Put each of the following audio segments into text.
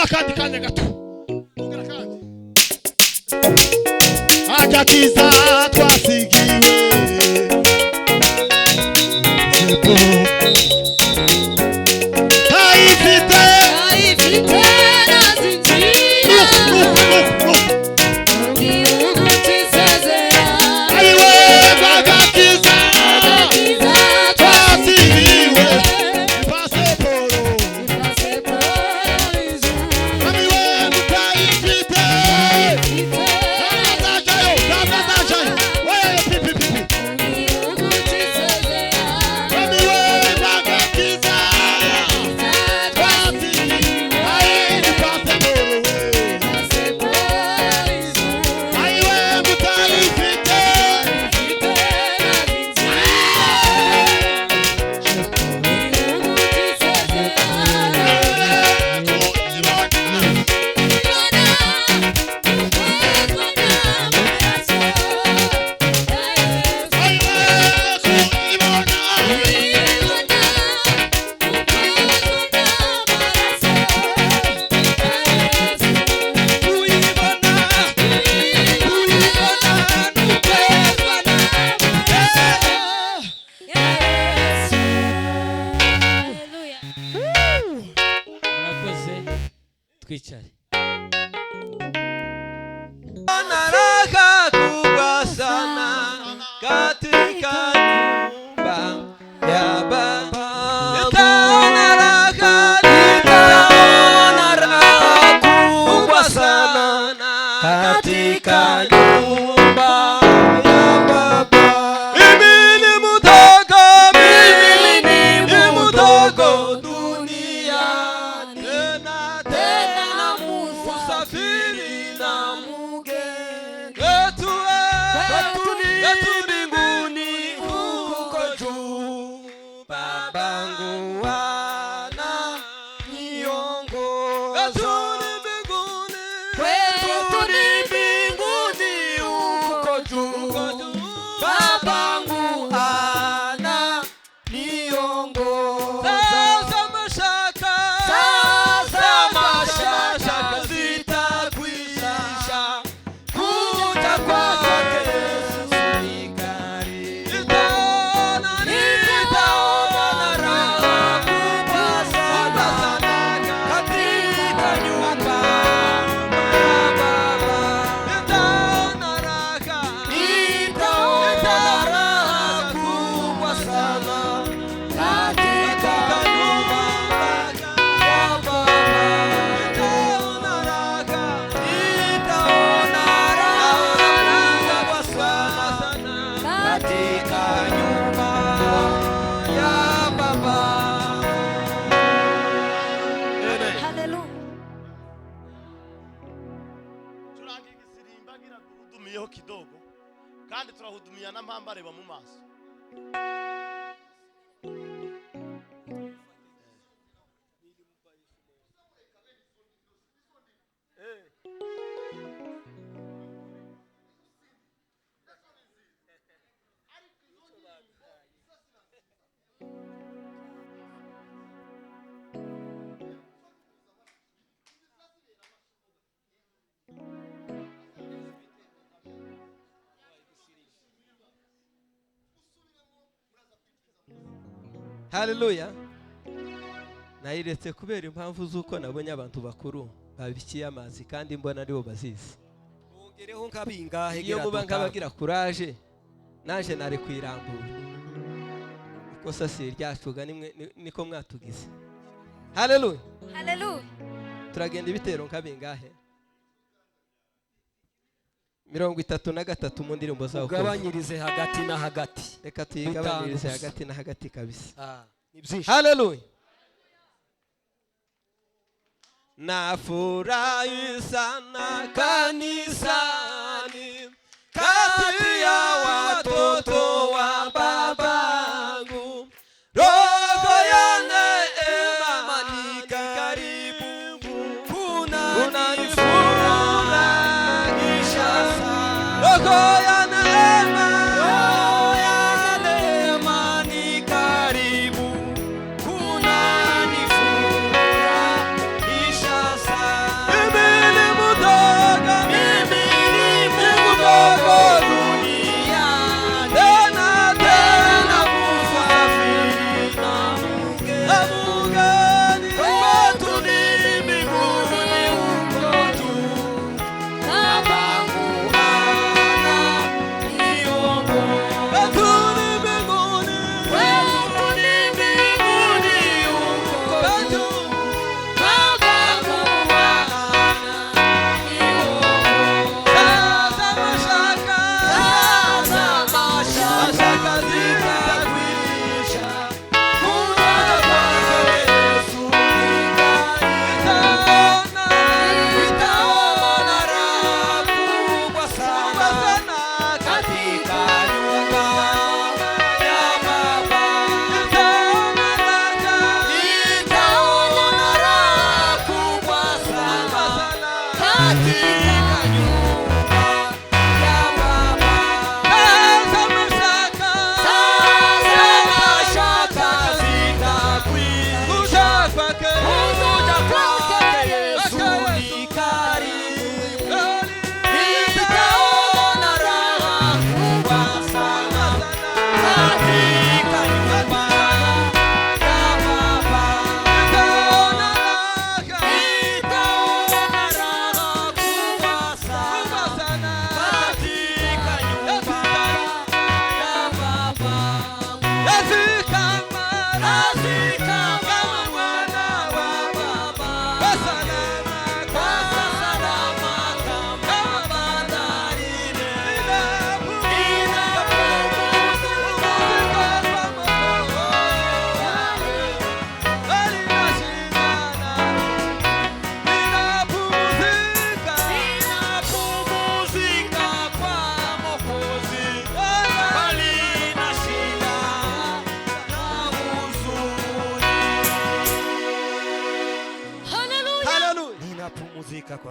kandi kanya gato. Ongera kandi. Agakiza twasigiwe. Twicare. Naraka kubwa sana katika nyumba ya Baba. Naraka kubwa sana katika nyumba ya Baba. Mimi ni mdogo duniani, tena musafiri na mgeni. Kwetu mbinguni huko juu, babangu ananiongoza. Kwetu ni mbinguni huko juu, babangu ananiongoza. Sasa mashaka zitakwisha, kuja kwake Yesu ni karibu. Nitaona raha kubwa sana katika nyumba ya Baba. Nitaona raha kubwa sana katika nyumba ya Baba. Nitaona raha kubwa sana katika nyumba ya Baba. Turangiye isirimba gira duhudumiyeho kidogo kandi turahudumia na mpamba reba mu maso. Haleluya. Nayiretse kubera impamvu z'uko nabonye abantu bakuru babikiye amazi kandi mbona aribo bazizi. Ongereho nkabingahe Iyo muba nkabagira courage naje nari kwirambura. Ikosa si ryacuga niko mwatugize. Haleluya. Haleluya. Turagenda ibitero nkabingahe? 33 mu ndirimbo zawo. ugabanyirize hagati na hagati. Reka tuyigabanyirize hagati na hagati kabisa. Ni byinshi. Haleluya. Nafurahi sana kanisani, kati ya watoto wa babangu. Roho ya neema ni karibu, kunanifurahisha sana. Roho ya neema ni karibu, kunanifurahisha sana.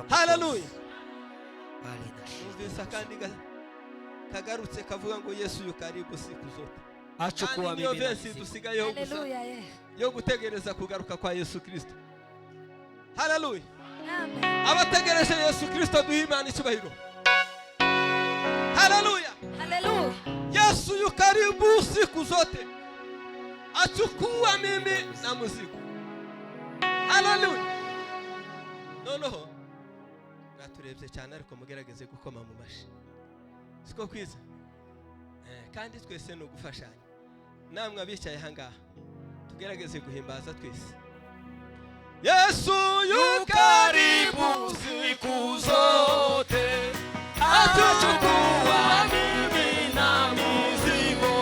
Hallelujah. Numvise kandi kagarutse kavuga ngo Yesu yu karibu siku zote. Achukua mimi na dusigayeho gusa yo gutegereza kugaruka kwa Yesu Kristo. Hallelujah. Amen. Abategereje Yesu Kristo duhe Imana icyubahiro. Hallelujah. Hallelujah. Yesu yu karibu siku zote. Achukua mimi na mzigo. Hallelujah. Noneho naturebye cyane ariko mugerageze gukoma mu mashi siko kwiza kandi twese no gufashanya namwe abicaye hangaha tugerageze guhimbaza twese. Yesu yu karibu siku zote atachukua mimi na mizigo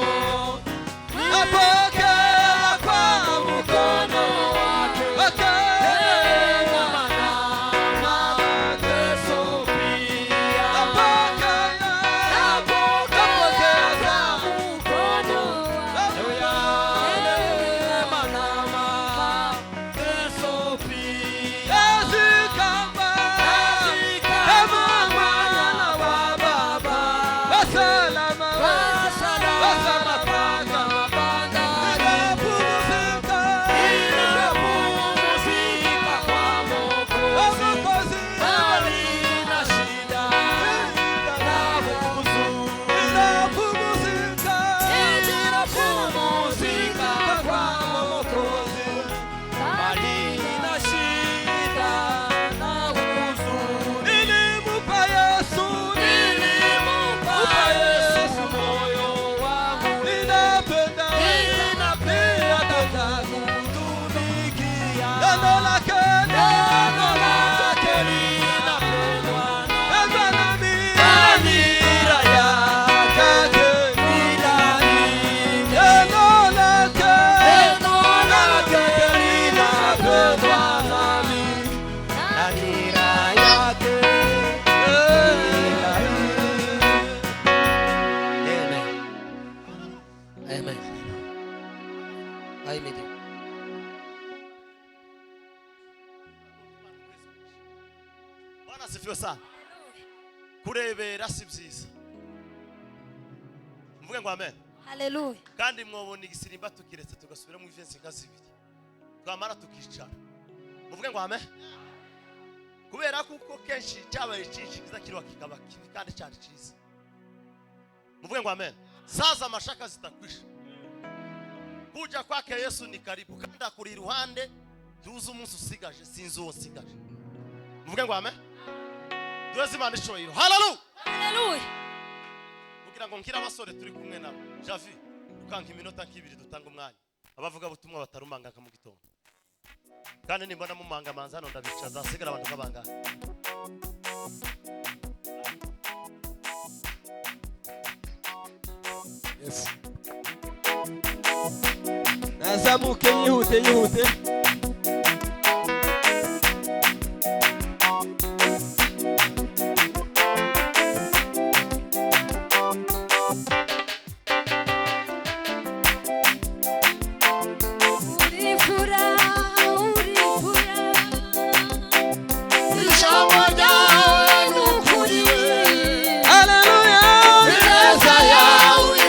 apokea kwa mkono wake Bwana sifiwe sana. Kurebera si byiza. Mvuge ngo amen. Hallelujah. Kandi mwobona igisirimba tukiretse tugasubira mu ivensi nkazibiri. Twamara tukicara. Mvuge ngo amen. Kubera kuko kenshi cyabaye cyinshi kiza kirwa kikaba kibi kandi cyari cyiza. Mvuge ngo amen. Sasa mashaka zitakwisha. Kuja kwake Yesu ni karibu kandi akuri iruhande tuzi umunsi usigaje sinzi uwo usigaje. Mvuge ngo amen. Duweze Imana ishoyiro. Hallelujah. Hallelujah. Kugira ngo nkira abasore turi kumwe nabo. Javi ukanka iminota nk'ibiri dutanga umwanya. Abavuga butumwa batarumanga mu gitondo. Kandi nimbona mu manga manza hano ndabicaza sigara abantu kabanga. Yes. Nazamuke yihute.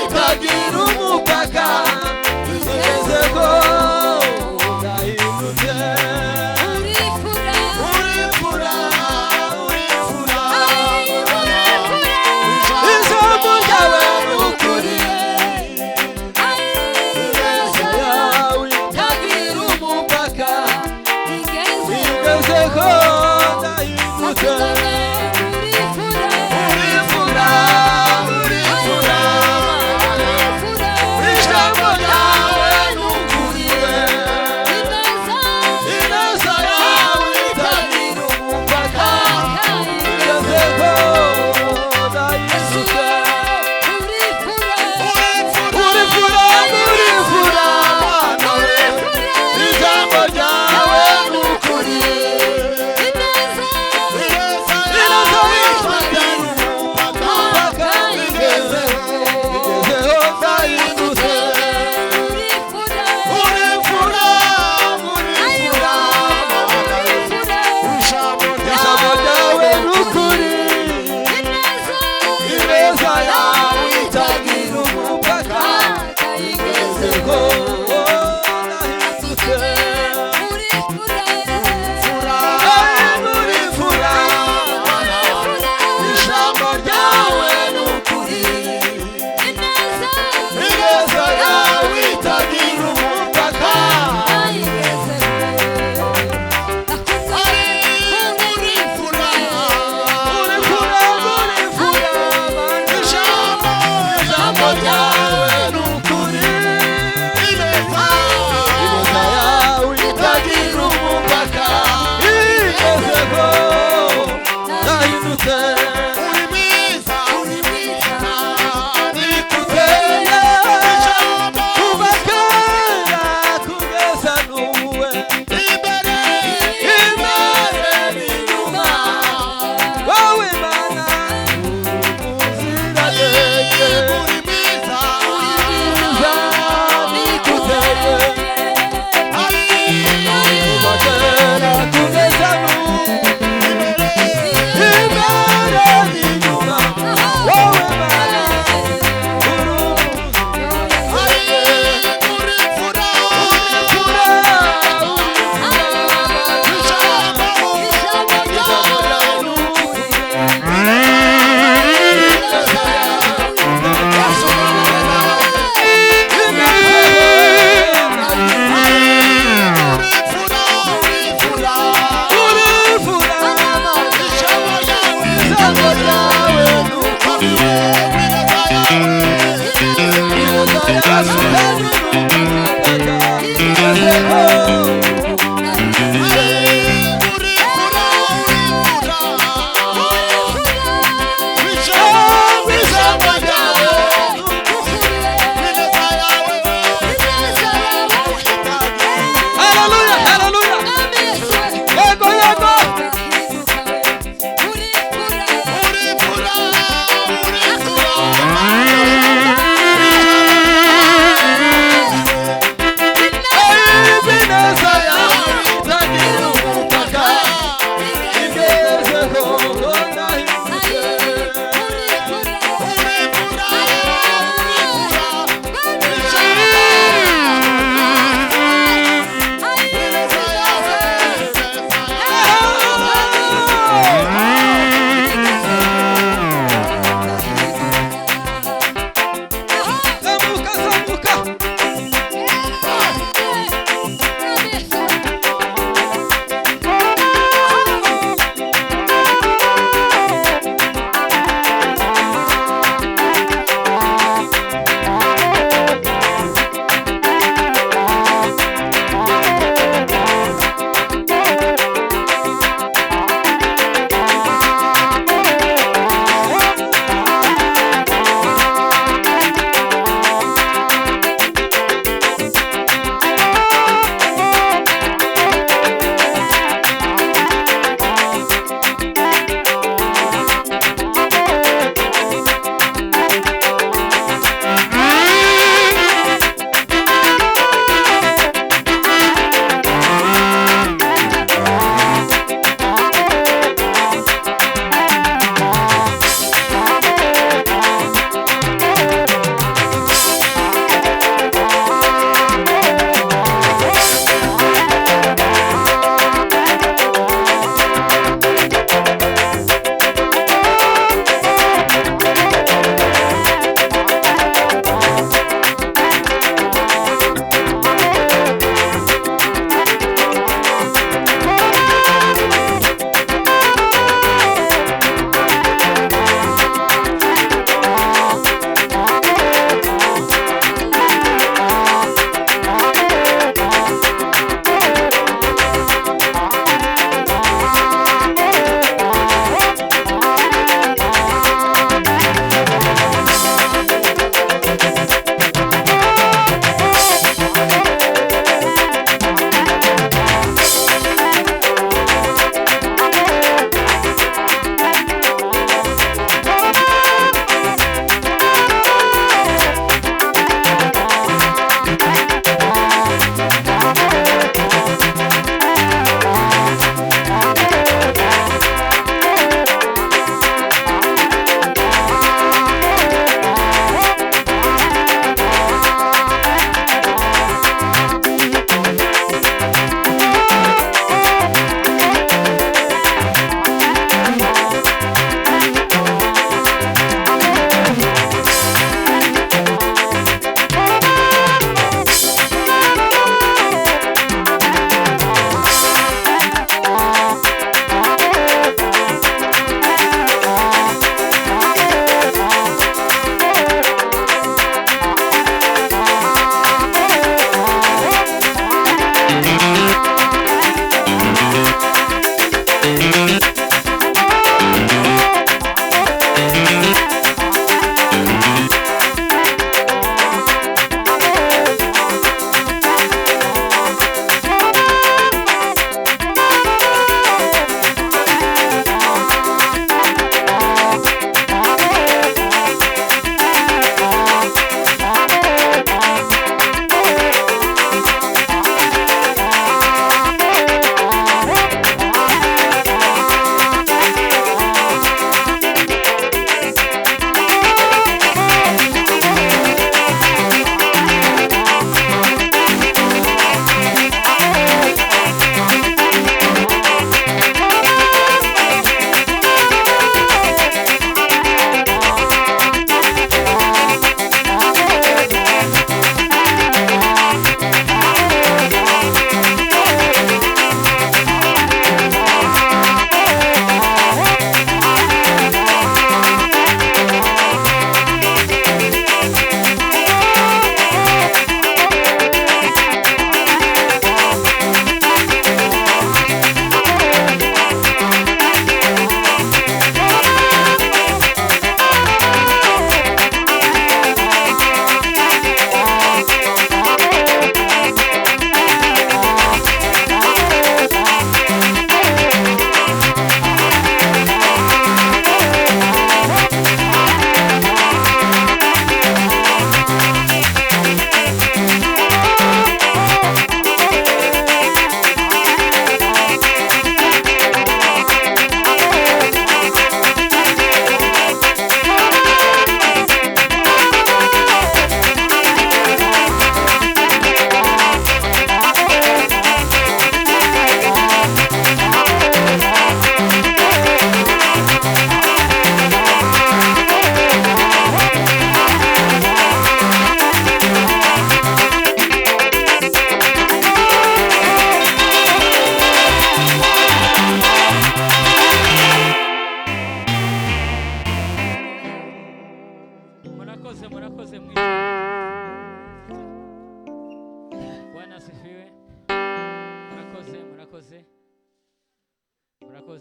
Itagira umupaka, igeze go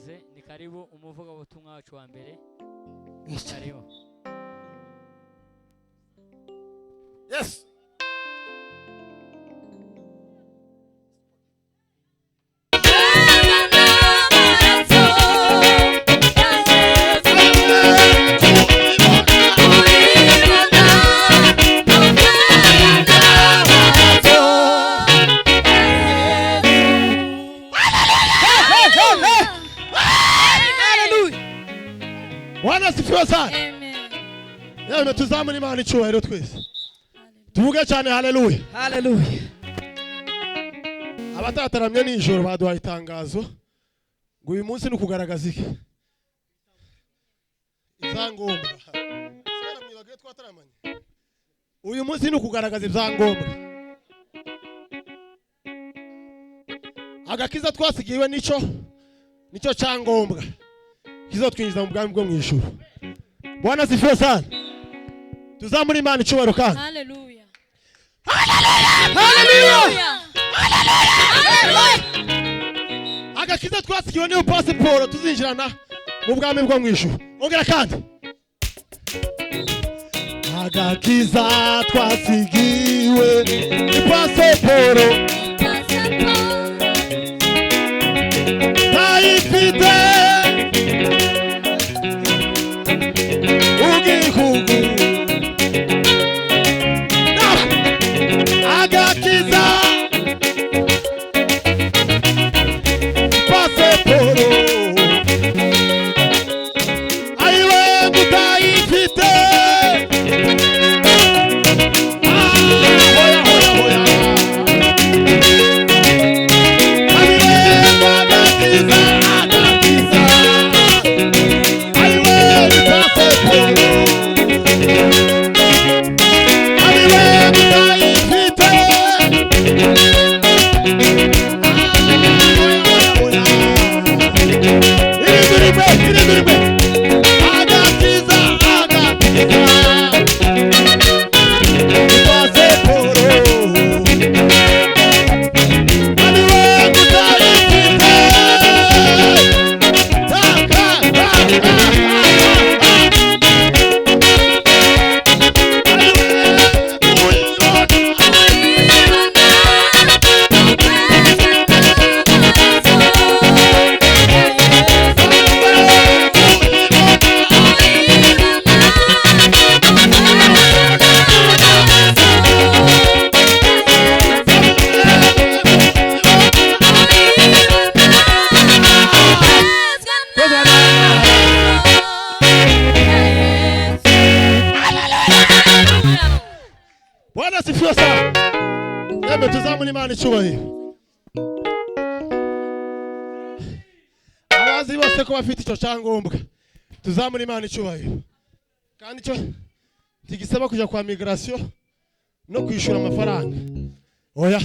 murakoze ni karibu umuvugabutumwa wacu wa mbere karibu Yes. Bwana asifiwe sana. Yewe tuzamure Imana icyubahiro twese. Tuvuge cyane haleluya. Haleluya. Abatataramye nijoro baduhaye itangazo ngo uyu munsi ni kugaragaza iki? Izangombwa. Sera mwibagiye twataramanye. Uyu munsi ni kugaragaza ibyangombwa. Agakiza twasigiwe nico cyangombwa. Kizo twinjiza mu bwami bwo mu ijuru. Bwana asifiwe sana. Tuzamure Imana icyubahiro kandi. Haleluya. Haleluya. Agakiza twasigiwe niyo passport tuzinjirana mu bwami bwo mu ijuru. Ongera kandi. Agakiza twasigiwe ni passport. Taifite ugihugu agakiza pasiporo ayiwe mutayifite hoya hoya hoya ayiwe agakiza agakiza ayiwe pasiporo ayiwe mutayifite Bwana asifiwe sana. Hebu tuzamure Imana icyubahiro. Abazi bose ko bafite icyo cyangombwa. Tuzamure Imana icyubahiro. Kandi cyo tigisaba kujya kwa migration no kwishura amafaranga. Oya.